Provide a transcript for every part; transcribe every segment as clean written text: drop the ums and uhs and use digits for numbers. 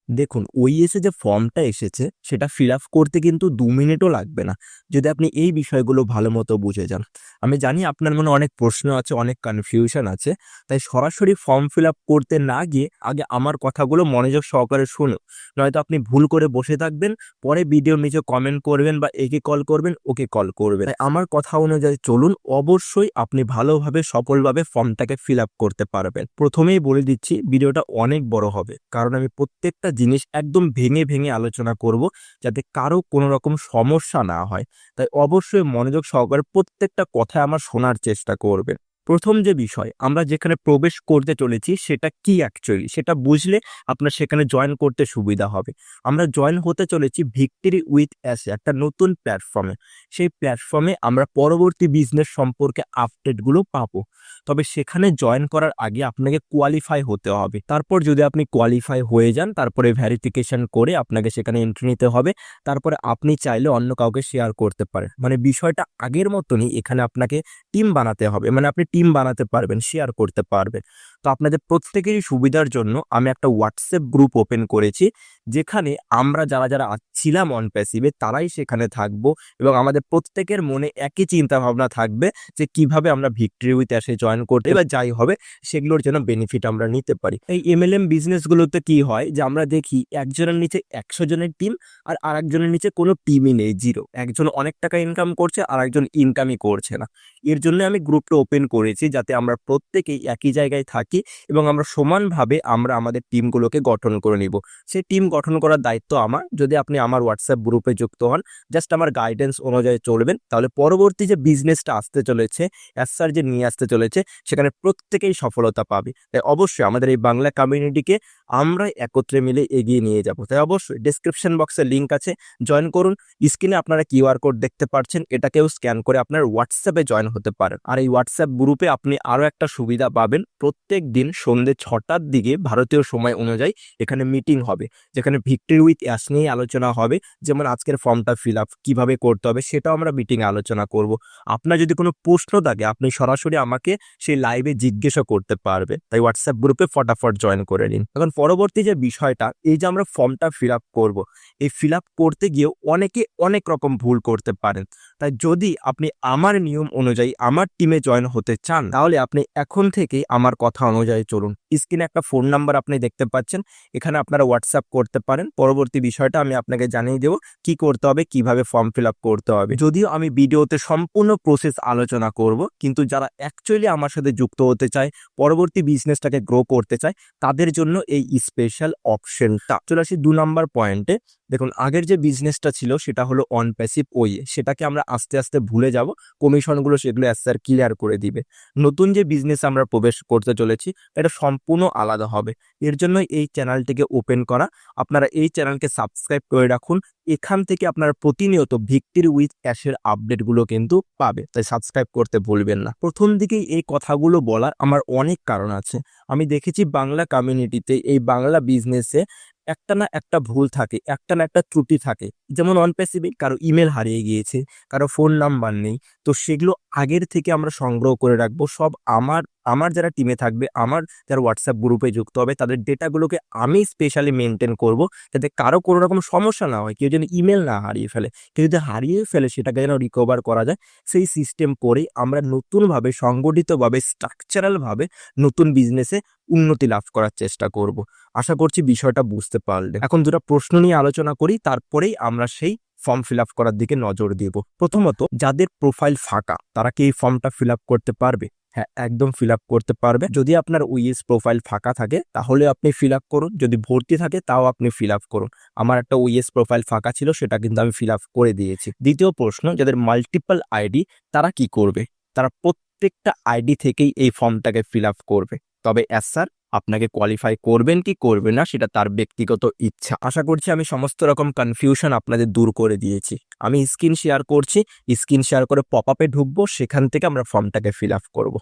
দেখুন, ওইএসে যে ফর্মটা এসেছে সেটা ফিল আপ করতে কিন্তু ২ মিনিটও লাগবে না, যদি আপনি এই বিষয়গুলো ভালো মতো বুঝে যান। আমি জানি আপনার মনে অনেক প্রশ্ন আছে, অনেক কনফিউশন আছে। তাই সরাসরি ফর্ম ফিল আপ করতে না গিয়ে আগে আমার কথাগুলো মনোযোগ সহকারে শুনুন। নয়তো আপনি ভুল করে বসে থাকবেন, পরে ভিডিওর নিচে কমেন্ট করবেন বা একে কল করবেন, ওকে কল করবেন। তাই আমার কথা অনুযায়ী চলুন, অবশ্যই আপনি ভালোভাবে সফলভাবে ফর্মটাকে ফিল আপ করতে পারবেন। প্রথমেই বলে দিচ্ছি, ভিডিওটা অনেক বড় হবে, কারণ আমি প্রত্যেকটা জিনিস একদম ভেঙে ভেঙে আলোচনা করব, যাতে কারো কোনো রকম সমস্যা না হয়। তাই অবশ্যই মনোযোগ সহকারে প্রত্যেকটা কথা আমার শোনার চেষ্টা করবেন। প্রথম যে বিষয় আমরা যেখানে প্রবেশ করতে চলেছি সেটা কি অ্যাকচুয়ালি, সেটা বুঝলে আপনার সেখানে জয়েন করতে সুবিধা হবে। আমরা জয়েন হতে চলেছি ভিক্টরি উইথ অ্যাসে, একটা নতুন প্ল্যাটফর্মে। সেই প্ল্যাটফর্মে আমরা পরবর্তী বিজনেস সম্পর্কে আপডেটগুলো পাবো। তবে সেখানে জয়েন করার আগে আপনাকে কোয়ালিফাই হতে হবে। তারপর যদি আপনি কোয়ালিফাই হয়ে যান, তারপরে ভেরিফিকেশন করে আপনাকে সেখানে এন্ট্রি নিতে হবে। তারপরে আপনি চাইলে অন্য কাউকে শেয়ার করতে পারেন। মানে বিষয়টা আগের মতনই, এখানে আপনাকে টিম বানাতে হবে। মানে আপনি টিম বানাতে পারবেন, শেয়ার করতে পারবেন। তো আপনাদের প্রত্যেকেরই সুবিধার জন্য আমি একটা হোয়াটসঅ্যাপ গ্রুপ ওপেন করেছি, যেখানে আমরা যারা যারা ছিলাম অন প্যাসিভে তারাই সেখানে থাকবো, এবং আমাদের প্রত্যেকের মনে একই চিন্তা ভাবনা থাকবে যে কিভাবে আমরা ভিক্টরি উইথ অ্যাসে জয়েন করতে বা যাই হবে সেগুলোর যেন বেনিফিট আমরা নিতে পারি। এই এমএলএম বিজনেসগুলোতে কি হয় যে আমরা দেখি একজনের নিচে ১০০ জনের টিম, আর আরেকজনের নিচে কোনো টিমই নেই, জিরো। একজন অনেক টাকা ইনকাম করছে আর একজন ইনকামই করছে না। এর জন্য আমি গ্রুপটা ওপেন করেছি, যাতে আমরা প্রত্যেকেই একই জায়গায় থাকি এবং আমরা সমানভাবে আমরা আমাদের টিমগুলোকে গঠন করে নিব। সেই টিম গঠন করার দায়িত্ব আমার। যদি আপনি আমার হোয়াটসঅ্যাপ গ্রুপে যুক্ত হন, জাস্ট আমার গাইডেন্স অনুযায়ী চলবেন, তাহলে পরবর্তী যে বিজনেসটা আসতে চলেছে, অ্যাসার যে নিয়ে আসতে চলেছে, সেখানে প্রত্যেকেই সফলতা পাবে। তাই অবশ্যই আমাদের এই বাংলা কমিউনিটিকে আমরা একত্রে মিলে এগিয়ে নিয়ে যাব। তাই অবশ্যই ডেসক্রিপশন বক্সে লিঙ্ক আছে, জয়েন করুন। স্ক্রিনে আপনারা কিউআর কোড দেখতে পাচ্ছেন, এটাকেও স্ক্যান করে আপনার হোয়াটসঅ্যাপে জয়েন হতে পারেন। আর এই হোয়াটসঅ্যাপ গ্রুপে আপনি আরও একটা সুবিধা পাবেন, প্রত্যেক দিন সন্ধ্যে ৬টার দিকে ভারতীয় সময় অনুযায়ী এখানে মিটিং হবে, যেখানে ভিক্টরি উইথ অ্যাস নিয়ে আলোচনা হবে। যেমন আজকের ফর্মটা ফিল আপ কীভাবে করতে হবে সেটাও আমরা মিটিংয়ে আলোচনা করব। আপনার যদি কোনো প্রশ্ন থাকে আপনি সরাসরি আমাকে সেই লাইভে জিজ্ঞাসা করতে পারবে। তাই হোয়াটসঅ্যাপ গ্রুপে ফটাফট জয়েন করে নিন। এখন পরবর্তী যে বিষয়টা, এই যে আমরা ফর্মটা ফিল আপ করবো, এই ফিল আপ করতে গিয়েও অনেকে অনেক রকম ভুল করতে পারেন। তাই যদি আপনি আমার নিয়ম অনুযায়ী আমার টিমে জয়েন হতে চান, তাহলে আপনি এখন থেকেই আমার কথা অনুযায়ী চলুন। স্ক্রিনে একটা ফোন নাম্বার আপনি দেখতে পাচ্ছেন, এখানে আপনারা হোয়াটসঅ্যাপ করতে পারেন। পরবর্তী বিষয়টা আমি আপনাকে জানিয়ে দেবো কি করতে হবে, কিভাবে ফর্ম ফিল আপ করতে হবে। যদিও আমি ভিডিওতে সম্পূর্ণ প্রসেস আলোচনা করব, কিন্তু যারা অ্যাকচুয়ালি আমার সাথে যুক্ত হতে চায়, পরবর্তী বিজনেসটাকে গ্রো করতে চায়, তাদের জন্য এই স্পেশাল অপশনটা। চলে আসি ২ নাম্বার পয়েন্টে। দেখুন, আগের যে বিজনেসটা ছিল সেটা হলো অন প্যাসিভ ওয়ে, সেটাকে আমরা আস্তে আস্তে ভুলে যাব। কমিশনগুলো সেগুলো স্যার ক্লিয়ার করে দিবে। নতুন যে বিজনেস আমরা প্রবেশ করতে চলেছি এটা সম্পূর্ণ আলাদা হবে। এর জন্যই এই চ্যানেলটিকে ওপেন করা। আপনারা এই চ্যানেলকে সাবস্ক্রাইব করে রাখুন। এখান থেকে আপনারা প্রতিনিয়ত ভিক্টরি উইথ ক্যাশের আপডেটগুলো কিন্তু পাবে, তাই সাবস্ক্রাইব করতে ভুলবেন না। প্রথম দিকেই এই কথাগুলো বলার আমার অনেক কারণ আছে। আমি দেখেছি বাংলা কমিউনিটিতে, এই বাংলা বিজনেসে একটা না একটা ভুল থাকে, একটা না একটা ত্রুটি থাকে। যেমন অন প্যাসিভে কারো ইমেল হারিয়ে গিয়েছে, কারো ফোন নাম্বার নেই। তো সেগুলো আগের থেকে আমরা সংগ্রহ করে রাখবো। সব আমার আমার যারা টিমে থাকবে, আমার যারা হোয়াটসঅ্যাপ গ্রুপে যুক্ত হবে, তাদের ডেটাগুলোকে আমি স্পেশালি মেনটেন করব, যাতে কারো কোনো রকম সমস্যা না হয়। কেউ যেন ইমেল না হারিয়ে ফেলে, কেউ যদি হারিয়ে ফেলে সেটাকে যেন রিকভার করা যায়। সেই সিস্টেম করেই আমরা নতুনভাবে সংগঠিতভাবে স্ট্রাকচারালভাবে নতুন বিজনেসে উন্নতি লাভ করার চেষ্টা করব। আশা করছি বিষয়টা বুঝতে পারলেন। এখন দুটো প্রশ্ন নিয়ে আলোচনা করি, তারপরেই আমরা সেই ফর্ম ফিল আপ করার দিকে নজর দেব। প্রথমত, যাদের প্রোফাইল ফাঁকা তারা কি এই ফর্মটা ফিল আপ করতে পারবে? হ্যাঁ, একদম ফিল আপ করতে পারবে। যদি আপনার ওইএস প্রোফাইল ফাঁকা থাকে তাহলে আপনি ফিল আপ করুন, যদি ভর্তি থাকে তাও আপনি ফিল আপ করুন। আমার একটা ওইএস প্রোফাইল ফাঁকা ছিল, সেটা কিন্তু আমি ফিল আপ করে দিয়েছি। দ্বিতীয় প্রশ্ন, যাদের মাল্টিপল আইডি তারা কি করবে? তারা প্রত্যেকটা আইডি থেকেই এই ফর্মটাকে ফিল আপ করবে। তবে স্যার আপনাকে কোয়ালিফাই করবেন কি করবেন না সেটা তার ব্যক্তিগত ইচ্ছা। আশা করছি আমি সমস্ত রকম কনফিউশন আপনাদের দূর করে দিয়েছি। আমি স্ক্রিন শেয়ার করছি, স্ক্রিন শেয়ার করে পপ আপে ঢুকবো, সেখান থেকে আমরা ফর্মটাকে ফিল আপ করবো।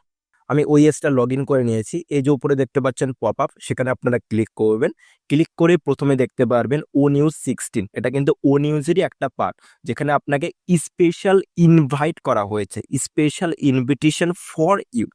আমি ওএসটা লগ ইন করে নিয়েছি। এই যে উপরে দেখতে পাচ্ছেন পপ আপ, সেখানে আপনারা ক্লিক করবেন। ক্লিক করে প্রথমে দেখতে পারবেন ও নিউজ 16, এটা কিন্তু ও নিউজেরই একটা পার্ট, যেখানে আপনাকে স্পেশাল ইনভাইট করা হয়েছে, special invitation for you.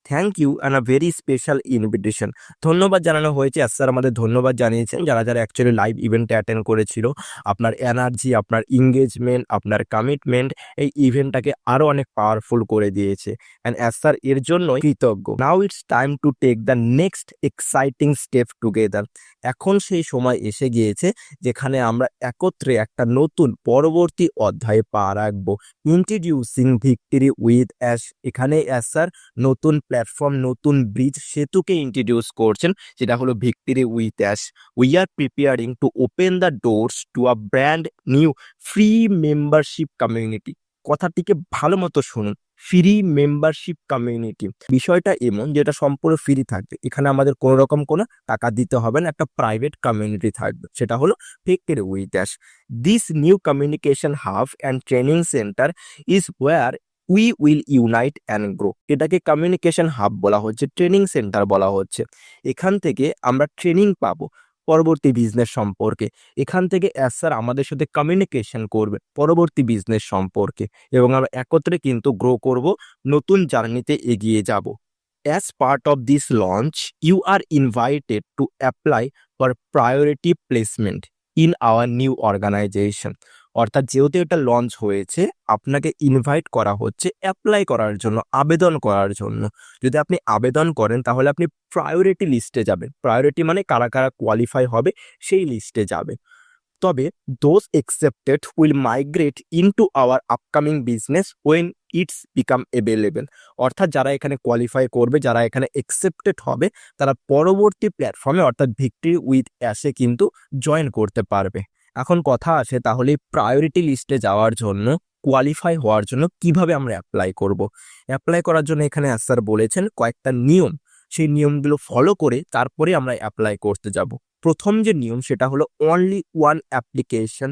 Thank you and a very special invitation. ধন্যবাদ জানানো হয়েছে, স্যার আমাদের ধন্যবাদ জানিয়েছেন যারা যারা অ্যাকচুয়ালি লাইভ ইভেন্টে অ্যাটেন্ড করেছিল। আপনার এনার্জি, আপনার এঙ্গেজমেন্ট, আপনার কমিটমেন্ট এই ইভেন্টটাকে আরও অনেক পাওয়ারফুল করে দিয়েছে, অ্যান্ড স্যার এর জন্য কৃতজ্ঞ। Now it's time to take the next exciting step together. এখন সেই সময় এসে গিয়েছে যেখানে আমরা একত্রে একটা নতুন পরবর্তী অধ্যায়ে পা রাখবো। Introducing victory with Ash. এখানে স্যার নতুন প্ল্যাটফর্ম, নতুন ব্রিজ, সেতুকে ইন্ট্রোডিউস করছেন, যেটা হলো victory with Ash. We are preparing to open the doors to a brand new free membership community. কথাটিকে ভালো মতো শুনুন, ফ্রি মেম্বারশিপ কমিউনিটি। বিষয়টা এমন যেটা সম্পূর্ণ ফ্রি থাকবে, এখানে আমাদের কোনো রকম কোনো টাকা দিতে হবে না, একটা প্রাইভেট কমিউনিটি থাকবে, সেটা হলো victory with ash. This new communication hub and training centre is wire we will unite and grow. এটাকে কমিউনিকেশন হাব বলা হচ্ছে, ট্রেনিং সেন্টার বলা হচ্ছে। এখান থেকে আমরা ট্রেনিং পাবো পরবর্তী বিজনেস সম্পর্কে। এখান থেকে স্যার আমাদের সাথে কমিউনিকেশন করবে পরবর্তী বিজনেস সম্পর্কে, এবং আমরা একত্রে কিন্তু গ্রো করব, নতুন জার্নিতে এগিয়ে যাব। As part of this launch you are invited to apply for priority placement in our new organization. অর্থাৎ যেহেতু এটা লঞ্চ হয়েছে, আপনাকে ইনভাইট করা হচ্ছে অ্যাপ্লাই করার জন্য, আবেদন করার জন্য। যদি আপনি আবেদন করেন তাহলে আপনি প্রায়োরিটি লিস্টে যাবেন। প্রায়োরিটি মানে কারা কারা কোয়ালিফাই হবে সেই লিস্টে যাবে। তবে those accepted will migrate into our upcoming business when its become available. অর্থাৎ যারা এখানে কোয়ালিফাই করবে, যারা এখানে একসেপ্টেড হবে, তারা পরবর্তী প্ল্যাটফর্মে অর্থাৎ ভিক্টরি উইথ অ্যাশে কিন্তু জয়েন করতে পারবে। এখন কথা আসে, তাহলে প্রায়োরিটি লিস্টে যাওয়ার জন্য, কোয়ালিফাই হওয়ার জন্য কিভাবে আমরা অ্যাপ্লাই করব? অ্যাপ্লাই করার জন্য এখানে স্যার বলেছেন কয়েকটা নিয়ম, সেই নিয়মগুলো ফলো করে তারপরে আমরা অ্যাপ্লাই করতে যাব। প্রথম যে নিয়ম সেটা হলো only one application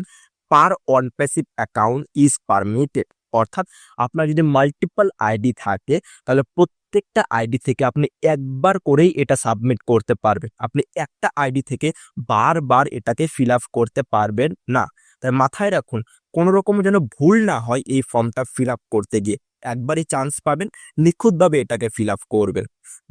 per on passive account is permitted. অর্থাৎ আপনার যদি মাল্টিপল আইডি থাকে তাহলে প্রত্যেকটা আইডি থেকে আপনি একবার করেই এটা সাবমিট করতে পারবেন। আপনি একটা আইডি থেকে বারবার এটাকে ফিল আপ করতে পারবেন না। তাই মাথায় রাখুন, কোনো রকম যেন ভুল না হয় এই ফর্মটা ফিল আপ করতে গিয়ে। একবারই চান্স পাবেন, নিখুঁতভাবে এটাকে ফিল আপ করবেন।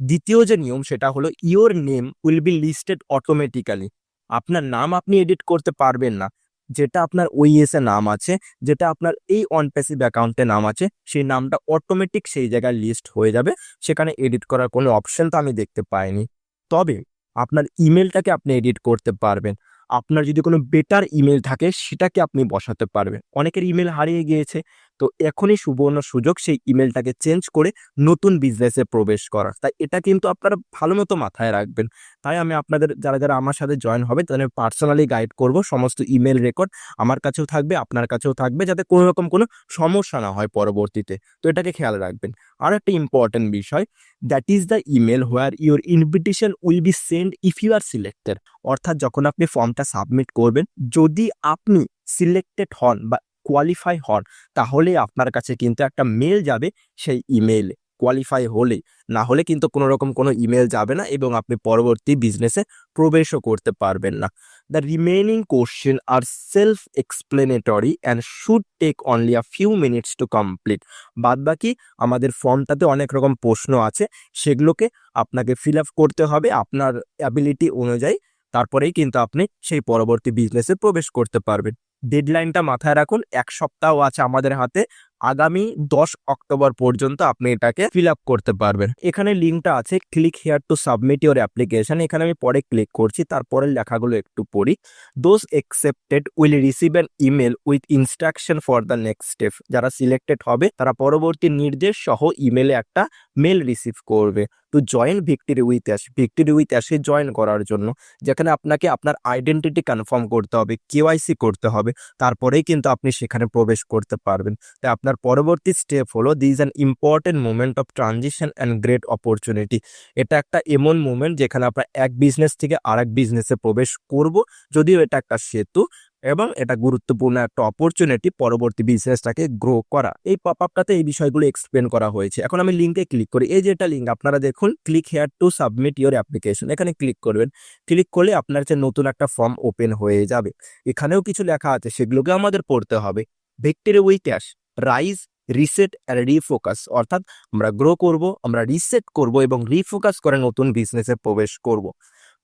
দ্বিতীয় যে নিয়ম সেটা হলো your name will be listed automatically. আপনার নাম আপনি এডিট করতে পারবেন না। যেটা আপনার ওইএসে নাম আছে, যেটা আপনার এই অন প্যাসিভ অ্যাকাউন্টে নাম আছে, সেই নামটা অটোমেটিক সেই জায়গায় লিস্ট হয়ে যাবে। সেখানে এডিট করার কোনো অপশন তো আমি দেখতে পাইনি। তবে আপনার ইমেলটাকে আপনি এডিট করতে পারবেন। আপনার যদি কোনো বেটার ইমেল থাকে সেটাকে আপনি বসাতে পারবেন। অনেকের ইমেল হারিয়ে গিয়েছে, তো এখনই সুবর্ণ সুযোগ সেই ইমেলটাকে চেঞ্জ করে নতুন বিজনেসে প্রবেশ করার। তাই এটা কিন্তু আপনারা ভালো মতো মাথায় রাখবেন। তাই আমি আপনাদের যারা যারা আমার সাথে জয়েন হবে তাদের পার্সোনালি গাইড করব। সমস্ত ইমেল রেকর্ড আমার কাছেও থাকবে, আপনার কাছেও থাকবে, যাতে কোনো রকম কোনো সমস্যা না হয় পরবর্তীতে। তো এটাকে খেয়াল রাখবেন। আর একটা ইম্পর্টেন্ট বিষয়, that is the email where your invitation will be send if you are selected. অর্থাৎ যখন আপনি ফর্মটা সাবমিট করবেন, যদি আপনি সিলেক্টেড হন বা কোয়ালিফাই হন, তাহলে আপনার কাছে কিন্তু একটা মেল যাবে সেই ইমেইলে। কোয়ালিফাই হলে, না হলে কিন্তু কোনো রকম কোনো ইমেল যাবে না, এবং আপনি পরবর্তী বিজনেসে প্রবেশও করতে পারবেন না। The remaining question are self explanatory and should take only a few minutes to complete. বাদবাকি আমাদের ফর্মটাতে অনেক রকম প্রশ্ন আছে, সেগুলোকে আপনাকে ফিল আপ করতে হবে আপনার অ্যাবিলিটি অনুযায়ী। তারপরেই কিন্তু আপনি সেই পরবর্তী বিজনেসে প্রবেশ করতে পারবেন। ডেডলাইনটা মাথায় রাখুন, 1 সপ্তাহ আছে আমাদের হাতে। আগামী 10 অক্টোবর পর্যন্ত আপনি এটাকে ফিল আপ করতে পারবেন। এখানে লিঙ্কটা আছে, click here to submit your application. এখানে আমি পরে ক্লিক করছি, তারপরের লেখাগুলো একটু পড়ি। Those accepted will receive an email with instruction for the next step. যারা সিলেক্টেড হবে তারা পরবর্তী নির্দেশ সহ ইমেলে একটা মেল রিসিভ করবে to join victory with Ash. ভিক্টরি উইথ অ্যাশে জয়েন করার জন্য, যেখানে আপনাকে আপনার আইডেন্টিটি কনফার্ম করতে হবে, কেওয়াইসি করতে হবে, তারপরেই কিন্তু আপনি সেখানে প্রবেশ করতে পারবেন। তাই আপনার পরবর্তী স্টেপ হলো, this an important movement of transition and great opportunity. এটা একটা এমন মুভমেন্ট যেখানে আমরা এক বিজনেস থেকে আরেক বিজনেসে প্রবেশ করব। যদিও এটা একটা সেতু, এবং এটা গুরুত্বপূর্ণ একটা অপরচুনিটি পরবর্তী বিজনেসটাকে গ্রো করা। এই পপ আপটাতে এই বিষয়গুলো এক্সপ্লেন করা হয়েছে। এখন আমি লিঙ্কে ক্লিক করি। এই যে এটা লিঙ্ক আপনারা দেখুন, click here to submit your application, এখানে ক্লিক করবেন। ক্লিক করলে আপনার যে নতুন একটা ফর্ম ওপেন হয়ে যাবে। এখানেও কিছু লেখা আছে, সেগুলোকে আমাদের পড়তে হবে। Victory with Ash, rise, reset আর রিফোকাস, অর্থাৎ আমরা গ্রো করব, আমরা রিসেট করব এবং রিফোকাস করে নতুন বিজনেসে প্রবেশ করব।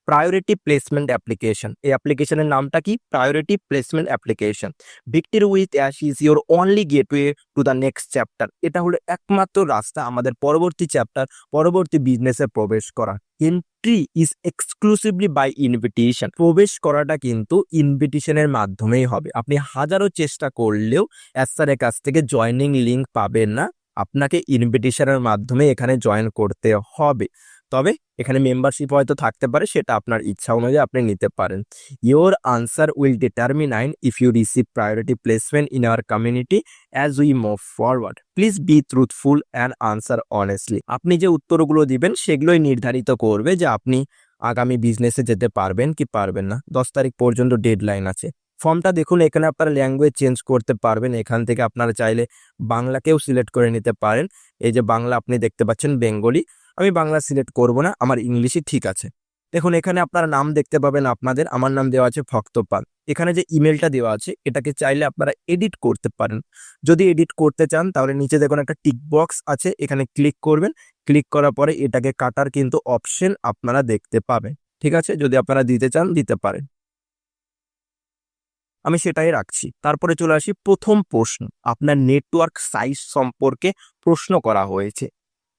প্রায়োরিটি প্লেসমেন্ট অ্যাপ্লিকেশন, এই অ্যাপ্লিকেশনের নামটা কি? Priority placement application. Victory with ash is your only gateway to the next chapter, এটা হলো একমাত্র রাস্তা আমাদের পরবর্তী চ্যাপ্টার, পরবর্তী বিজনেসে প্রবেশ করা। Entry is exclusively by invitation, প্রবেশ করাটা কিন্তু ইনভিটেশনের মাধ্যমেই হবে। আপনি হাজারো চেষ্টা করলেও স্যারের কাছ থেকে জয়নিং লিঙ্ক পাবেন না, আপনাকে ইনভিটেশনের মাধ্যমে এখানে জয়েন করতে হবে। তবে এখানে মেম্বারশিপ হয়তো থাকতে পারে, সেটা আপনার ইচ্ছা অনুযায়ী আপনি নিতে পারেন। Your answer will determine if you receive priority placement in our community as we move forward. Please be truthful and answer honestly. আপনি যে উত্তরগুলো দিবেন সেগুলোই নির্ধারিত করবে যে আপনি আগামী বিজনেসে যেতে পারবেন কি পারবেন না। 10 তারিখ পর্যন্ত ডেডলাইন আছে। ফর্মটা দেখুন, এখানে আপনারা ল্যাঙ্গুয়েজ চেঞ্জ করতে পারবেন। এখান থেকে আপনারা চাইলে বাংলাকেও সিলেক্ট করে নিতে পারেন। এই যে বাংলা আপনি দেখতে পাচ্ছেন, বেঙ্গলি, আমি বাংলা সিলেক্ট করব না, আমার ইংলিশই ঠিক আছে। দেখুন এখানে আপনারা নাম দেখতে পাবেন আপনাদের, আমার নাম দেওয়া আছে ভক্তপাল। এখানে যে ইমেলটা দেওয়া আছে এটাকে চাইলে আপনারা এডিট করতে পারেন। যদি এডিট করতে চান তাহলে নিচে দেখুন একটা টিক বক্স আছে, এখানে ক্লিক করবেন। ক্লিক করার পরে এটাকে কাটার কিন্তু অপশন আপনারা দেখতে পাবেন। ঠিক আছে, যদি আপনারা দিতে চান দিতে পারেন, আমি সেটাই রাখছি। তারপরে চলে আসি প্রথম প্রশ্ন, আপনার নেটওয়ার্ক সাইজ সম্পর্কে প্রশ্ন করা হয়েছে।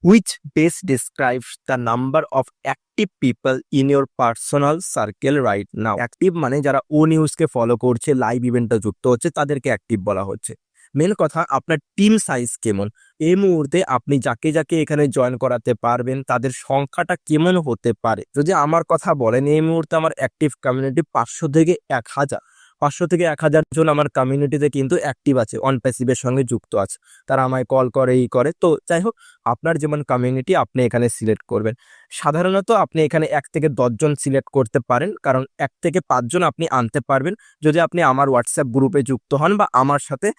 Which best describes the number of active people in your personal circle right now? Active মানে যারা ও নিউজকে ফলো করছে, লাইভ ইভেন্টে যুক্ত হচ্ছে, তাদেরকে অ্যাক্টিভ বলা হচ্ছে। মেন কথা, আপনার টিম সাইজ কেমন, এই মুহূর্তে আপনি যাকে যাকে এখানে জয়েন করাতে পারবেন তাদের সংখ্যাটা কেমন হতে পারে। যদি আমার কথা বলেন, এই মুহূর্তে আমার অ্যাক্টিভ কমিউনিটি 500 থেকে 1000, 500 থেকে 1000 জন আমার কমিউনিটিতে কিন্তু অ্যাক্টিভ আছে, অন প্যাসিভের সঙ্গে যুক্ত আছে। তারা আমায় কল করে, এই করে। তো যাই হোক, আপনার যেমন কমিউনিটি আপনি এখানে সিলেক্ট করবেন। সাধারণত আপনি এখানে 1 থেকে 10 জন সিলেক্ট করতে পারেন, কারণ 1 থেকে 5 জন আপনি আনতে পারবেন যদি আপনি আমার হোয়াটসঅ্যাপ গ্রুপে যুক্ত হন বা আমার সাথে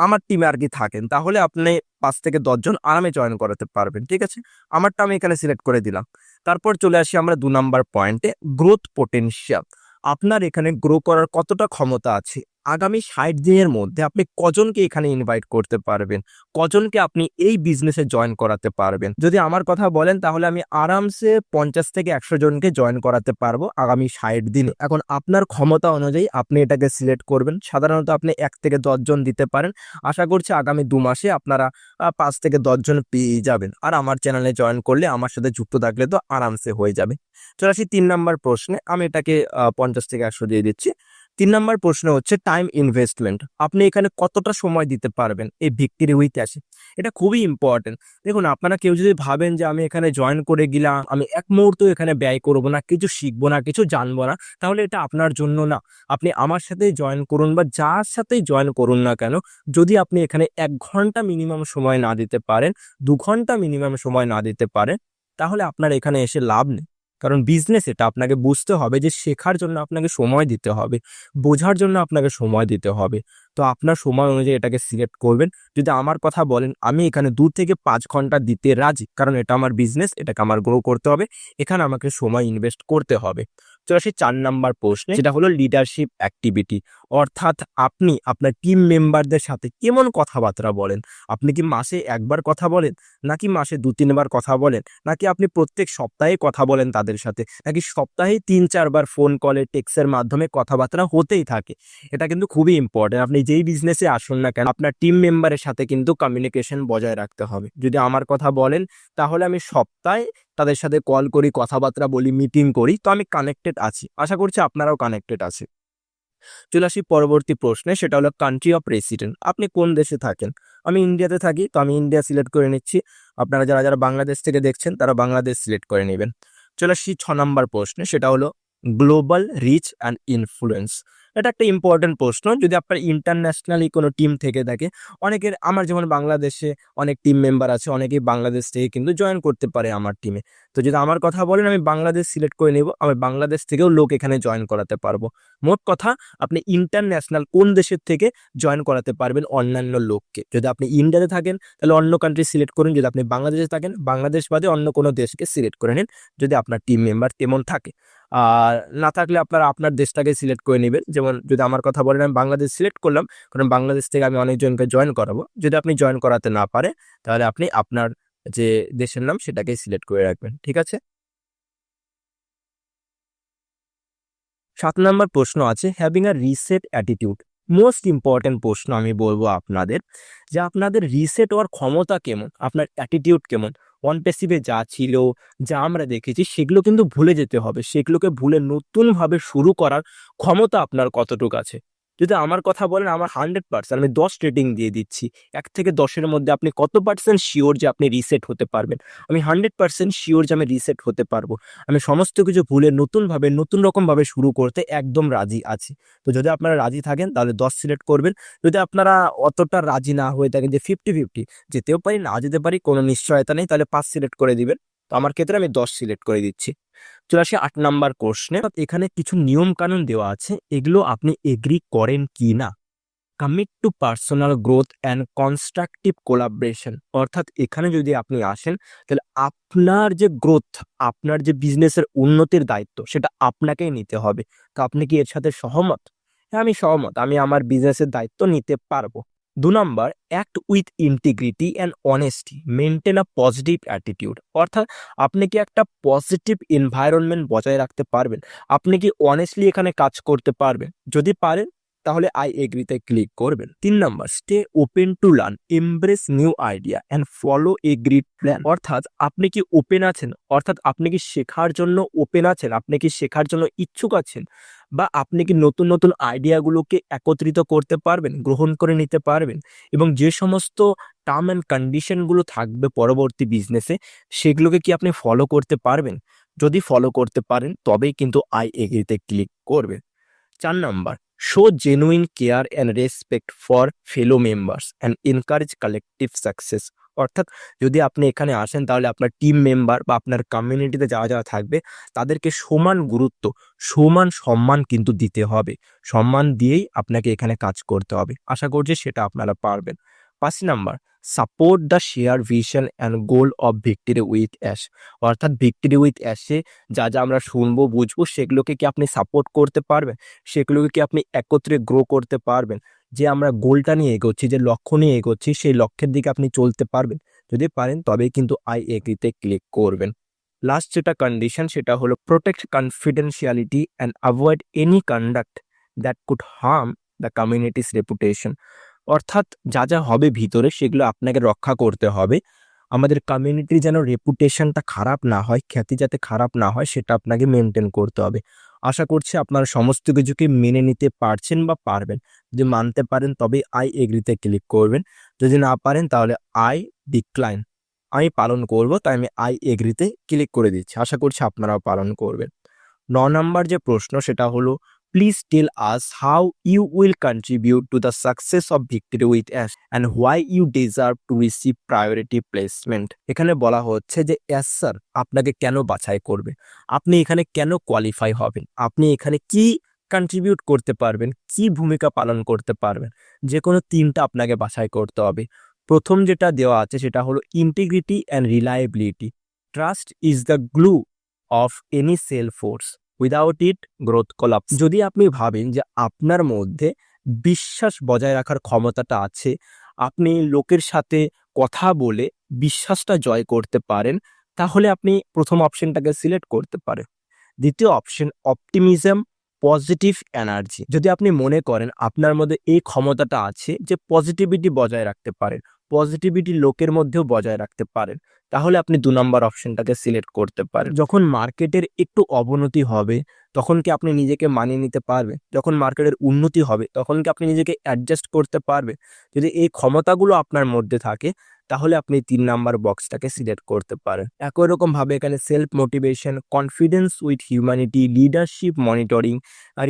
আমার টিমে আর কি থাকেন, তাহলে আপনি 5 থেকে 10 জন আরামে জয়েন করাতে পারবেন। ঠিক আছে, আমারটা আমি এখানে সিলেক্ট করে দিলাম। তারপর চলে আসি আমরা 2 নাম্বার পয়েন্টে, গ্রোথ পোটেনশিয়াল। আপনার এখানে গ্রো করার কতটা ক্ষমতা আছে। আগামী 60 দিনের মধ্যে আপনি কজনকে এখানে ইনভাইট করতে পারবেন, কজনকে আপনি এই বিজনেসে জয়েন করাতে পারবেন। যদি আমার কথা বলেন তাহলে আমি আরামসে 50 থেকে 100 জনকে জয়েন করাতে পারবো আগামী 60 দিনে। এখন আপনার ক্ষমতা অনুযায়ী আপনি এটাকে সিলেক্ট করবেন। সাধারণত আপনি 1 থেকে 10 জন দিতে পারেন। আশা করছি আগামী 2 মাসে আপনারা 5 থেকে 10 জন পেয়ে যাবেন। আর আমার চ্যানেলে জয়েন করলে, আমার সাথে যুক্ত থাকলে তো আরামসে হয়ে যাবে। চলে আসি 3 নাম্বার প্রশ্নে, আমি এটাকে 50 থেকে 100 দিয়ে দিচ্ছি। 3 নাম্বার প্রশ্ন হচ্ছে টাইম ইনভেস্টমেন্ট। আপনি এখানে কতটা সময় দিতে পারবেন এই ভিক্টরি উইথ অ্যাশে, এটা খুবই ইম্পর্টেন্ট। দেখুন, আপনারা কেউ যদি ভাবেন যে আমি এখানে জয়েন করে গেলাম, আমি এক মুহূর্ত এখানে ব্যয় করব না, কিছু শিখবো না, কিছু জানবো না, তাহলে এটা আপনার জন্য না। আপনি আমার সাথেই জয়েন করুন বা যার সাথেই জয়েন করুন না কেন, যদি আপনি এখানে 1 ঘন্টা মিনিমাম সময় না দিতে পারেন, 2 ঘন্টা মিনিমাম সময় না দিতে পারেন, তাহলে আপনার এখানে এসে লাভ নেই। কারণ বিজনেস এটা, আপনাকে বুঝতে হবে যে শেখার জন্য আপনাকে সময় দিতে হবে, বোঝার জন্য আপনাকে সময় দিতে হবে। তো আপনার সময় অনুযায়ী এটাকে সিলেক্ট করবেন। যদি আমার কথা বলেন, আমি এখানে 2 থেকে 5 ঘন্টা দিতে রাজি, কারণ এটা আমার বিজনেস, এটাকে আমার গ্রো করতে হবে, এখানে আমাকে সময় ইনভেস্ট করতে হবে। চলে আসি 4 নাম্বার প্রশ্নে, যেটা হলো লিডারশিপ অ্যাক্টিভিটি। অর্থাৎ আপনি আপনার টিম মেম্বারদের সাথে কেমন কথাবার্তা বলেন। আপনি কি মাসে 1 বার কথা বলেন, নাকি মাসে 2-3 বার কথা বলেন, নাকি আপনি প্রত্যেক সপ্তাহে কথা বলেন তাদের সাথে, নাকি সপ্তাহে 3-4 বার ফোন কলে, টেক্সের মাধ্যমে কথাবার্তা হতেই থাকে। এটা কিন্তু খুবই ইম্পর্টেন্ট। আপনি যেই বিজনেসে আসুন না কেন, আপনার টিম মেম্বারের সাথে কিন্তু কমিউনিকেশন বজায় রাখতে হবে। যদি আমার কথা বলেন, তাহলে আমি সপ্তাহে তাদের সাথে কল করি, কথাবার্তা বলি, মিটিং করি, তো আমি কানেক্টেড আছি। আশা করছি আপনারাও কানেক্টেড আছে। চলে আসি পরবর্তী প্রশ্নে, সেটা হলো কান্ট্রি অফ রেসিডেন্ট। আপনি কোন দেশে থাকেন। আমি ইন্ডিয়াতে থাকি, তো আমি ইন্ডিয়া সিলেক্ট করে নিচ্ছি। আপনারা যারা যারা বাংলাদেশ থেকে দেখছেন তারা বাংলাদেশ সিলেক্ট করে নেবেন। চলে আসি 6 নাম্বার প্রশ্নে, সেটা হলো গ্লোবাল রিচ অ্যান্ড ইনফ্লুয়েন্স। এটা একটা ইম্পর্টেন্ট প্রশ্ন। যদি আপনার ইন্টারন্যাশনালি কোনো টিম থেকে থাকে, অনেকের আমার যেমন বাংলাদেশে অনেক টিম মেম্বার আছে, অনেকেই বাংলাদেশ থেকে কিন্তু জয়েন করতে পারে আমার টিমে। তো যদি আমার কথা বলেন, আমি বাংলাদেশ সিলেক্ট করে নেব, আমি বাংলাদেশ থেকেও লোক এখানে জয়েন করাতে পারবো। মোট কথা, আপনি ইন্টারন্যাশনাল কোন দেশের থেকে জয়েন করাতে পারবেন অন্যান্য লোককে। যদি আপনি ইন্ডিয়াতে থাকেন তাহলে অন্য কান্ট্রি সিলেক্ট করুন, যদি আপনি বাংলাদেশে থাকেন বাংলাদেশ বাদে অন্য কোনো দেশকে সিলেক্ট করে নিন, যদি আপনার টিম মেম্বার তেমন থাকে। আর না থাকলে আপনারা আপনার দেশটাকে সিলেক্ট করে নেবেন। যেমন যদি আমার কথা বলেন, আমি বাংলাদেশ সিলেক্ট করলাম, কারণ বাংলাদেশ থেকে আমি অনেকজনকে জয়েন করাবো। যদি আপনি জয়েন করাতে না পারে, তাহলে আপনি আপনার যে দেশের নাম সেটাকেই সিলেক্ট করে রাখবেন, ঠিক আছে। 7 নাম্বার প্রশ্ন আছে, having a reset attitude. Most important প্রশ্ন আমি বলবো আপনাদের, যে আপনাদের রিসেট হওয়ার ক্ষমতা কেমন, আপনার অ্যাটিটিউড কেমন। অন প্যাসিভে যা ছিল, যা আমরা দেখেছি সেগুলো কিন্তু ভুলে যেতে হবে, সেগুলোকে ভুলে নতুনভাবে শুরু করার ক্ষমতা আপনার কতটুকু আছে। যদি আমার কথা বলেন, আমার 100%, আমি 10 রেটিং দিয়ে দিচ্ছি। 1 থেকে 10-এর মধ্যে আপনি কত পার্সেন্ট শিওর যে আপনি রিসেট হতে পারবেন? আমি 100% শিওর যে আমি রিসেট হতে পারবো। আমি সমস্ত কিছু ভুলে নতুনভাবে নতুন রকমভাবে শুরু করতে একদম রাজি আছি। তো যদি আপনারা রাজি থাকেন তাহলে 10 সিলেক্ট করবেন। যদি আপনারা অতটা রাজি না হয়ে থাকেন, যে 50-50 যেতেও পারি না যেতে পারি, কোনো নিশ্চয়তা নেই, তাহলে 5 সিলেক্ট করে দিবেন। তো আমার ক্ষেত্রে আমি 10 সিলেক্ট করে দিচ্ছি। চলে আসি 8 নাম্বার প্রশ্নে। এখানে কিছু নিয়ম কানুন দেওয়া আছে, এগুলো আপনি এগ্রি করেন কি না। Commit to personal growth and constructive collaboration. অর্থাৎ এখানে যদি আপনি আসেন, তাহলে আপনার যে গ্রোথ, আপনার যে বিজনেসের উন্নতির দায়িত্ব, সেটা আপনাকেই নিতে হবে। তো আপনি কি এর সাথে সহমত? হ্যাঁ, আমি সহমত, আমি আমার বিজনেসের দায়িত্ব নিতে পারবো। 2 number, act with integrity and honesty, maintain a positive attitude. অর্থাৎ আপনি কি একটা পজিটিভ এনভায়রনমেন্ট বজায় রাখতে পারবেন? আপনি কি অনেস্টলি এখানে কাজ করতে পারবেন? যদি পারেন, তাহলে আই এগ্রিতে ক্লিক করবেন। 3 number, stay open to learn, embrace new idea and follow agreed plan. অর্থাৎ আপনি কি ওপেন আছেন, অর্থাৎ আপনি কি শেখার জন্য ওপেন আছেন, আপনি কি শেখার জন্য ইচ্ছুক আছেন, বা আপনি কি নতুন নতুন আইডিয়াগুলোকে একত্রিত করতে পারবেন, গ্রহণ করে নিতে পারবেন, এবং যে সমস্ত টার্ম অ্যান্ড কন্ডিশনগুলো থাকবে পরবর্তী বিজনেসে, সেগুলোকে কি আপনি ফলো করতে পারবেন? যদি ফলো করতে পারেন তবেই কিন্তু আই এগ্রিতে ক্লিক করবেন। 4 number, show genuine care and respect for fellow members and encourage collective success. অর্থাৎ যদি আপনি এখানে আসেন, তাহলে আপনার টিম মেম্বার বা আপনার কমিউনিটিতে যারা যারা থাকবে, তাদেরকে সমান গুরুত্ব, সমান সম্মান কিন্তু দিতে হবে। সম্মান দিয়েই আপনাকে এখানে কাজ করতে হবে। আশা করছি সেটা আপনারা পারবেন। 5 number, support the share vision and goal of Victory with ash. অর্থাৎ ভিক্টরি উইথ অ্যাশে যা যা আমরা শুনবো বুঝবো, সেগুলোকে কি আপনি সাপোর্ট করতে পারবেন? সেগুলোকে কি আপনি একত্রে গ্রো করতে পারবেন? যে আমরা গোলটা নিয়ে এগোচ্ছি, যে লক্ষ্য নিয়ে এগোচ্ছি, সেই লক্ষ্যের দিকে আপনি চলতে পারবেন? যদি পারেন তবেই কিন্তু আই এগ্রিতে ক্লিক করবেন। লাস্ট যেটা কন্ডিশন, সেটা হলো protect confidentiality and avoid any conduct that could harm the communities reputation. অর্থাৎ যা যা হবে ভিতরে, সেগুলো আপনাকে রক্ষা করতে হবে। আমাদের কমিউনিটির যেন রেপুটেশনটা খারাপ না হয়, খ্যাতি যাতে খারাপ না হয়, সেটা আপনাকে মেনটেন করতে হবে। আশা করছি আপনারা সমস্ত কিছুকে মেনে নিতে পারছেন বা পারবেন। যদি মানতে পারেন তবেই আই এগ্রিতে ক্লিক করবেন। যদি না পারেন তাহলে আই ডিক্লাইন, আমি পালন করব, তাই আমি আই এগ্রিতে ক্লিক করে দিচ্ছি। আশা করছি আপনারাও পালন করবেন। 9 নাম্বার যে প্রশ্ন, সেটা হলো, please tell us how you will contribute to the success of Victory with Ash and why you deserve to receive priority placement. এখানে বলা হচ্ছে যে অ্যাশ স্যার আপনাকে কেন বাছাই করবে, আপনি এখানে কেন কোয়ালিফাই হবেন, আপনি এখানে কি কন্ট্রিবিউট করতে পারবেন, কি ভূমিকা পালন করতে পারবেন। যে কোনো 3টা আপনাকে বাছাই করতে হবে। প্রথম যেটা দেওয়া আছে সেটা হলো integrity and reliability. Trust is the glue of any sales force, without it growth collapse. যদি আপনি ভাবেন যে আপনার মধ্যে বিশ্বাস বজায় রাখার ক্ষমতাটা আছে, আপনি লোকের সাথে কথা বলে বিশ্বাসটা জয় করতে পারেন, তাহলে আপনি প্রথম অপশনটাকে সিলেক্ট করতে পারেন। দ্বিতীয় অপশন, অপটিমিজম, পজিটিভ এনার্জি। যদি আপনি মনে করেন আপনার মধ্যে এই ক্ষমতাটা আছে যে পজিটিভিটি বজায় রাখতে পারেন, পজিটিভিটি লোকের মধ্যেও বজায় রাখতে পারেন, তাহলে আপনি 2 নম্বর অপশনটাকে সিলেক্ট করতে পারেন। যখন মার্কেটের একটু অবনতি হবে, তখন কি আপনি নিজেকে মানিয়ে নিতে পারবেন? যখন মার্কেটের উন্নতি হবে, তখন কি আপনি নিজেকে অ্যাডজাস্ট করতে পারবেন? যদি এই ক্ষমতাগুলো আপনার মধ্যে থাকে, তাহলে আপনি 3 নাম্বার বক্সটাকে সিলেক্ট করতে পারেন। একই রকমভাবে এখানে self motivation, confidence with humanity, leadership monitoring,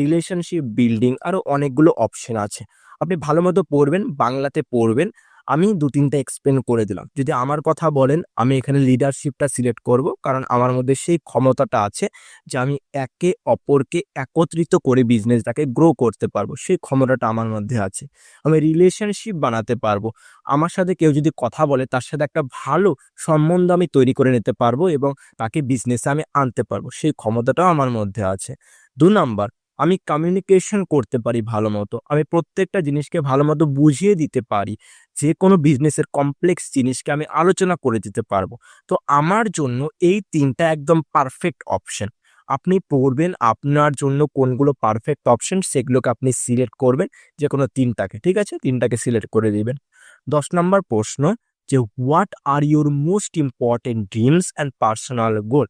relationship building আরও অনেকগুলো অপশন আছে। আপনি ভালো মতো পড়বেন, বাংলাতে পড়বেন। আমি ২-৩টা এক্সপ্লেন করে দিলাম। যদি আমার কথা বলেন, আমি এখানে লিডারশিপটা সিলেক্ট করব, কারণ আমার মধ্যে সেই ক্ষমতাটা আছে যে আমি একে অপরকে একত্রিত করে বিজনেসটাকে গ্রো করতে পারবো। সেই ক্ষমতাটা আমার মধ্যে আছে। আমি রিলেশনশিপ বানাতে পারবো। আমার সাথে কেউ যদি কথা বলে, তার সাথে একটা ভালো সম্বন্ধ আমি তৈরি করে নিতে পারবো এবং তাকে বিজনেসে আমি আনতে পারবো। সেই ক্ষমতাটাও আমার মধ্যে আছে। ২ নাম্বার, আমি কমিউনিকেশন করতে পারি ভালো মতো। আমি প্রত্যেকটা জিনিসকে ভালো মতো বুঝিয়ে দিতে পারি। যেকোনো বিজনেসের কমপ্লেক্স জিনিসকে আমি আলোচনা করে দিতে পারবো। তো আমার জন্য এই ৩টা একদম পারফেক্ট অপশন। আপনি পড়বেন আপনার জন্য কোনগুলো পারফেক্ট অপশন সেগুলোকে আপনি সিলেক্ট করবেন, যেকোনো ৩টাকে, ঠিক আছে? ৩টাকে সিলেক্ট করে দিবেন। ১০ নাম্বার প্রশ্ন যে what are your most important dreams and personal goal?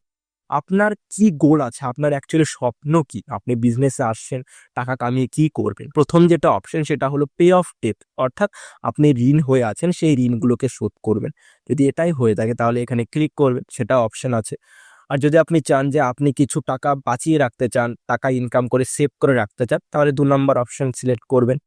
আপনার কি গোল আছে? আপনার অ্যাকচুয়ালি স্বপ্ন কি? আপনি বিজনেসে আসছেন, টাকা কামিয়ে কি করবেন? ১ম যেটা অপশন সেটা হলো পে অফ ডেট, অর্থাৎ আপনি ঋণ হয়ে আছেন, সেই ঋণগুলোকে শোধ করবেন। যদি এটাই হয়ে থাকে তাহলে এখানে ক্লিক করবেন, সেটা অপশন আছে। আর যদি আপনি চান যে আপনি কিছু টাকা বাঁচিয়ে রাখতে চান, টাকা ইনকাম করে সেভ করে রাখতে চান, তাহলে ২ নাম্বার অপশন সিলেক্ট করবেন।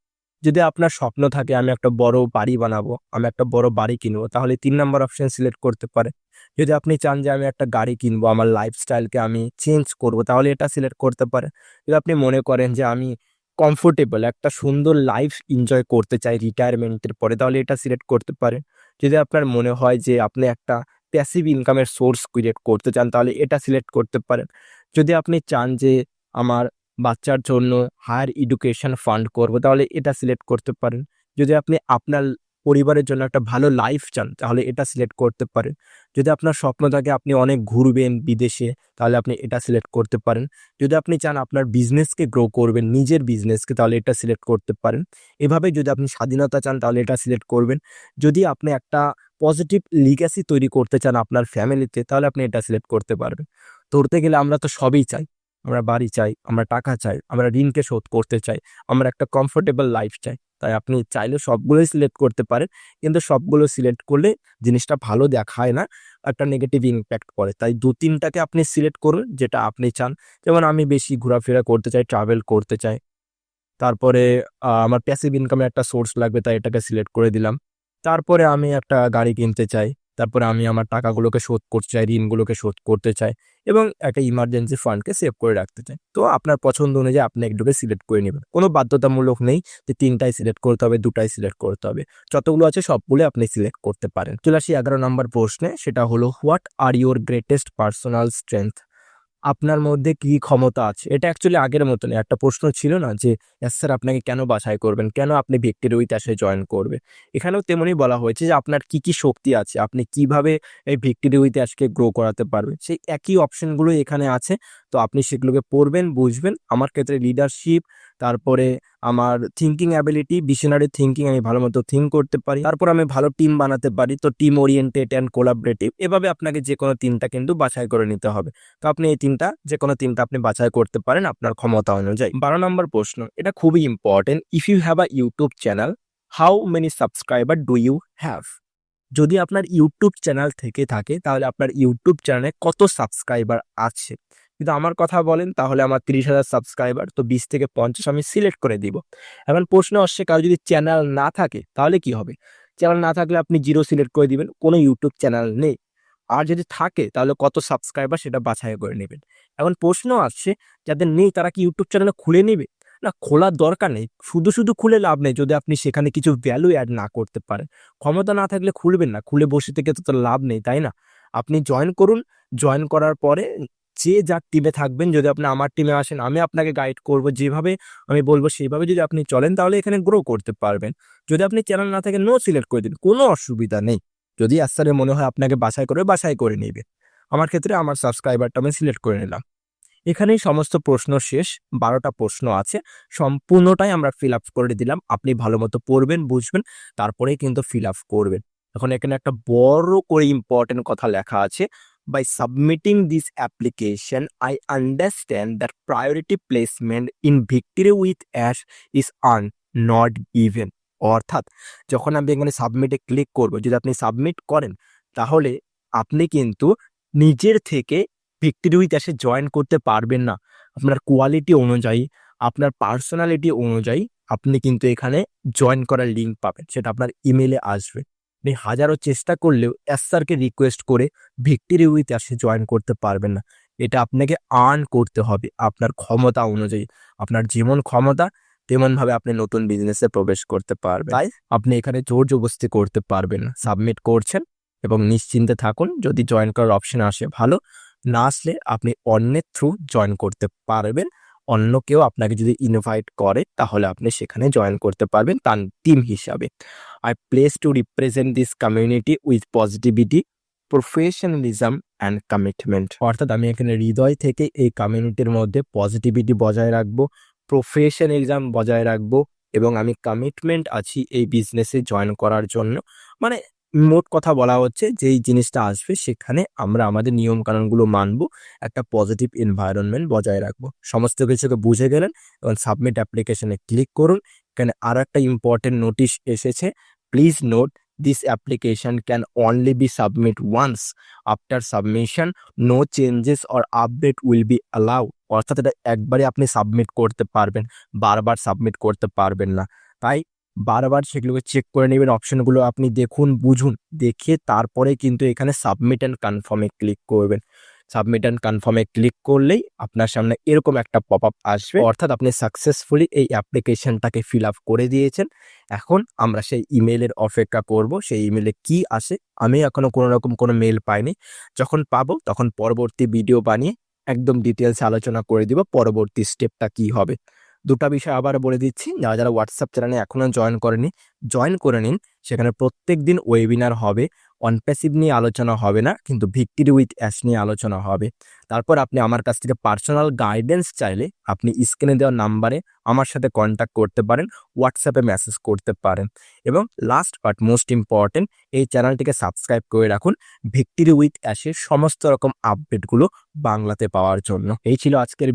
যদি আপনার স্বপ্ন থাকে আমি একটা বড় বাড়ি বানাবো, আমি একটা বড় বাড়ি কিনবো, তাহলে ৩ নাম্বার অপশন সিলেক্ট করতে পারেন। যদি আপনি চান যে আমি একটা গাড়ি কিনবো, আমার লাইফস্টাইলকে আমি চেঞ্জ করবো, তাহলে এটা সিলেক্ট করতে পারেন। যদি আপনি মনে করেন যে আমি কমফোর্টেবল একটা সুন্দর লাইফ এনজয় করতে চাই রিটায়ারমেন্টের পরে, তাহলে এটা সিলেক্ট করতে পারেন। যদি আপনার মনে হয় যে আপনি একটা প্যাসিভ ইনকামের সোর্স ক্রিয়েট করতে চান, তাহলে এটা সিলেক্ট করতে পারেন। যদি আপনি চান যে আমার বাচ্চার জন্য হায়ার এডুকেশন ফান্ড করব, তাহলে এটা সিলেক্ট করতে পারেন। যদি আপনি আপনার পরিবারের জন্য একটা ভালো লাইফ চান, তাহলে এটা সিলেক্ট করতে পারেন। যদি আপনার স্বপ্ন থাকে আপনি অনেক ঘুরবেন বিদেশে, তাহলে আপনি এটা সিলেক্ট করতে পারেন। যদি আপনি চান আপনার বিজনেসকে গ্রো করবেন, নিজের বিজনেসকে, তাহলে এটা সিলেক্ট করতে পারেন। এভাবে যদি আপনি স্বাধীনতা চান, তাহলে এটা সিলেক্ট করবেন। যদি আপনি একটা পজিটিভ লিগ্যাসি তৈরি করতে চান আপনার ফ্যামিলিতে, তাহলে আপনি এটা সিলেক্ট করতে পারবেন। ধরতে গেলে আমরা তো সবই চাই। আমরা বাড়ি চাই, আমরা টাকা চাই, আমরা ঋণকে শোধ করতে চাই, আমরা একটা কমফোর্টেবল লাইফ চাই। তাই আপনি চাইলে সবগুলোই সিলেক্ট করতে পারেন। কিন্তু সবগুলো সিলেক্ট করলে জিনিসটা ভালো দেখায় না, একটা নেগেটিভ ইমপ্যাক্ট পড়ে। তাই ২-৩ টাকে আপনি সিলেক্ট করুন যেটা আপনি চান। যেমন আমি বেশি ঘোরাফেরা করতে চাই, ট্রাভেল করতে চাই। তারপরে আমার প্যাসিভ ইনকামের একটা সোর্স লাগবে, তাই এটাকে সিলেক্ট করে দিলাম। তারপরে আমি একটা গাড়ি কিনতে চাই। তারপরে আমি আমার টাকাগুলোকে শোধ করতে চাই, ঋণগুলোকে শোধ করতে চাই এবং একটা ইমার্জেন্সি ফান্ডকে সেভ করে রাখতে চাই। তো আপনার পছন্দ অনুযায়ী আপনি এগুলোকে সিলেক্ট করে নিবেন। কোনো বাধ্যতামূলক নেই যে ৩ টাই সিলেক্ট করতে হবে, ২ টাই সিলেক্ট করতে হবে। যতগুলো আছে সবগুলোই আপনি সিলেক্ট করতে পারেন। চলে আসি ১১ নম্বর প্রশ্নে, সেটা হলো what are your greatest personal strength? আপনার মধ্যে কি ক্ষমতা আছে? এটা অ্যাকচুয়ালি আগের মতনই একটা প্রশ্ন ছিল না যে, স্যার আপনাকে কেন বাছাই করবেন? কেন আপনি ভিক্টরি উইথ অ্যাশে জয়েন করবেন? এখানেও তেমনই বলা হয়েছে যে আপনার কি, কি শক্তি আছে? আপনি কিভাবে এই ভিক্টরি উইথ অ্যাশকে গ্রো করাতে পারবেন? সেই একই অপশনগুলোই এখানে আছে। তো আপনি সেগুলোকে পড়বেন, বুঝবেন। আমার ক্ষেত্রে লিডারশিপ, তারপরে আমার থিংকিং অ্যাবিলিটি, ভিশনারি থিংকিং, আমি ভালো মতো থিংক করতে পারি। তারপর আমি ভালো টিম বানাতে পারি। তো টিম ওরিয়েন্টেড অ্যান্ড কোলাবরেটিভ, এভাবে আপনাকে যেকোনো ৩ টা কিন্তু বাছাই করে নিতে হবে। তো আপনি এই ৩ টা যেকোনো ৩ টা আপনি বাছাই করতে পারেন আপনার ক্ষমতা অনুযায়ী। ১২ নম্বর প্রশ্ন, এটা খুবই important. If you have a YouTube channel, how many subscriber do you have? যদি আপনার ইউটিউব চ্যানেল থেকে থাকে, তাহলে আপনার ইউটিউব চ্যানেলে কত সাবস্ক্রাইবার আছে? যদি আমার কথা বলেন, তাহলে আমার ৩০,০০০ সাবস্ক্রাইবার, তো ২০ থেকে ৫০ আমি সিলেক্ট করে দিব। এখন প্রশ্ন আসছে কারো যদি চ্যানেল না থাকে তাহলে কি হবে? চ্যানেল না থাকলে আপনি 0 সিলেক্ট করে দিবেন, কোনো ইউটিউব চ্যানেল নেই। আর যদি থাকে তাহলে কত সাবস্ক্রাইবার সেটা বাছাই করে নেবেন। এখন প্রশ্ন আসছে যাদের নেই তারা কি ইউটিউব চ্যানেল খুলে নিবে? না, খোলার দরকার নেই। শুধু খুলে লাভ নেই যদি আপনি সেখানে কিছু ভ্যালু এড না করতে পারেন। ক্ষমতা না থাকলে খুলবেন না। খুলে বসে থেকে তো লাভ নেই, তাই না? আপনি জয়েন করুন। জয়েন করার পরে যে যার টিমে থাকবেন, যদি আপনি আমার টিমে আসেন আমি আপনাকে গাইড করব। যেভাবে আমি বলব সেইভাবে যদি আপনি চলেন তাহলে এখানে গ্রো করতে পারবেন। যদি আপনি চ্যানেল না থাকে নো সিলেক্ট করে দিন। কোনো অসুবিধা নেই। যদি আসলে মনে হয় আপনাকে বাছাই করে নিবে। আমার ক্ষেত্রে আমার সাবস্ক্রাইবারটা আমি সিলেক্ট করে নিলাম। এখানেই সমস্ত প্রশ্ন শেষ। ১২ টা প্রশ্ন আছে। সম্পূর্ণটাই আমরা ফিল আপ করে দিলাম। আপনি ভালোমতো পড়বেন, বুঝবেন, তারপরেই কিন্তু ফিল আপ করবেন। এখন এখানে একটা বড় করে ইম্পোর্টেন্ট কথা লেখা আছে। By submitting this application, I understand that priority placement in Victory with Ash is earned, not given. অর্থাৎ যখন আমি এখানে সাবমিটে ক্লিক করব, যদি আপনি সাবমিট করেন তাহলে আপনি কিন্তু নিজের থেকে ভিক্টরি উইথ অ্যাশে জয়েন করতে পারবেন না। আপনার কোয়ালিটি অনুযায়ী, আপনার পার্সোনালিটি অনুযায়ী আপনি কিন্তু এখানে জয়েন করার লিঙ্ক পাবেন, সেটা আপনার ইমেলে আসবে। আপনি হাজারো চেষ্টা করলেও স্যারকে রিকোয়েস্ট করে ভিক্টরি উইথ অ্যাশে জয়েন করতে পারবেন না। এটা আপনাকে আর্ন করতে হবে আপনার ক্ষমতা অনুযায়ী। আপনার যেমন ক্ষমতা তেমনভাবে আপনি নতুন বিজনেসে প্রবেশ করতে পারবেন। তাই আপনি এখানে জোর জবরদস্তি করতে পারবেন না। সাবমিট করছেন এবং নিশ্চিন্তে থাকুন, যদি জয়েন করার অপশন আসে ভালো, না আসলে আপনি অন্যের থ্রু জয়েন করতে পারবেন। অন্য কেউ আপনাকে যদি ইনভাইট করে তাহলে আপনি সেখানে জয়েন করতে পারবেন তার টিম হিসাবে। I place to represent this community with positivity, professionalism and commitment. অর্থাৎ আমি এখানে হৃদয় থেকে এই কমিউনিটির মধ্যে পজিটিভিটি বজায় রাখবো, প্রফেশনালিজম বজায় রাখবো এবং আমি কমিটমেন্ট আছি এই বিজনেসে জয়েন করার জন্য। মানে মোট কথা বলা হচ্ছে যেই জিনিসটা আসবে সেখানে আমরা আমাদের নিয়মকানুনগুলো মানবো, একটা পজিটিভ এনভায়রনমেন্ট বজায় রাখবো। সমস্ত কিছুকে বুঝে গেলেন এবং সাবমিট অ্যাপ্লিকেশনে ক্লিক করুন। এখানে আরও একটা ইম্পর্টেন্ট নোটিশ এসেছে, please note this application can only be submit once, after submission no changes or update will be allow. অর্থাৎ এটা একবারে আপনি সাবমিট করতে পারবেন, বারবার সাবমিট করতে পারবেন না। তাই বারবার সেগুলোকে চেক করে নেবেন, অপশনগুলো আপনি দেখুন, বুঝুন, দেখে তারপরে কিন্তু এখানে সাবমিট অ্যান্ড কনফার্মে ক্লিক করবেন। সাবমিট অ্যান্ড কনফার্মে ক্লিক করলেই আপনার সামনে এরকম একটা পপ আপ আসবে, অর্থাৎ আপনি সাকসেসফুলি এই অ্যাপ্লিকেশনটাকে ফিল আপ করে দিয়েছেন। এখন আমরা সেই ইমেলের অপেক্ষা করব, সেই ইমেলে কি আসে। আমি এখনো কোনো রকম কোনো মেল পাইনি, যখন পাবো তখন পরবর্তী ভিডিও বানিয়ে একদম ডিটেলস আলোচনা করে দিব পরবর্তী স্টেপটা কি হবে। দুটা বিষয় আবার বলে দিচ্ছি, যারা যারা হোয়াটসঅ্যাপ চ্যানেলে এখনো জয়েন করেনি জয়েন করে নিন। সেখানে প্রত্যেক দিন ওয়েবিনার হবে, অন প্যাসিভ নিয়ে আলোচনা হবে না, কিন্তু ভিক্টরি উইথ অ্যাশ নিয়ে আলোচনা হবে। তারপর আপনি আমার কাছ থেকে পার্সোনাল গাইডেন্স চাইলে আপনি স্ক্রিনে দেওয়া নাম্বারে আমার সাথে কন্ট্যাক্ট করতে পারেন, হোয়াটসঅ্যাপে মেসেজ করতে পারেন। এবং লাস্ট বাট মোস্ট ইম্পর্টেন্ট, এই চ্যানেলটিকে সাবস্ক্রাইব করে রাখুন ভিক্টরি উইথ অ্যাশের সমস্ত রকম আপডেটগুলো বাংলাতে পাওয়ার জন্য। এই ছিল আজকের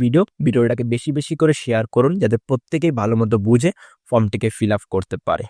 ভিডিওটাকে বেশি বেশি করে শেয়ার করুন যাতে প্রত্যেকেই ভালো মতো বুঝে ফর্মটিকে ফিল আপ করতে পারে।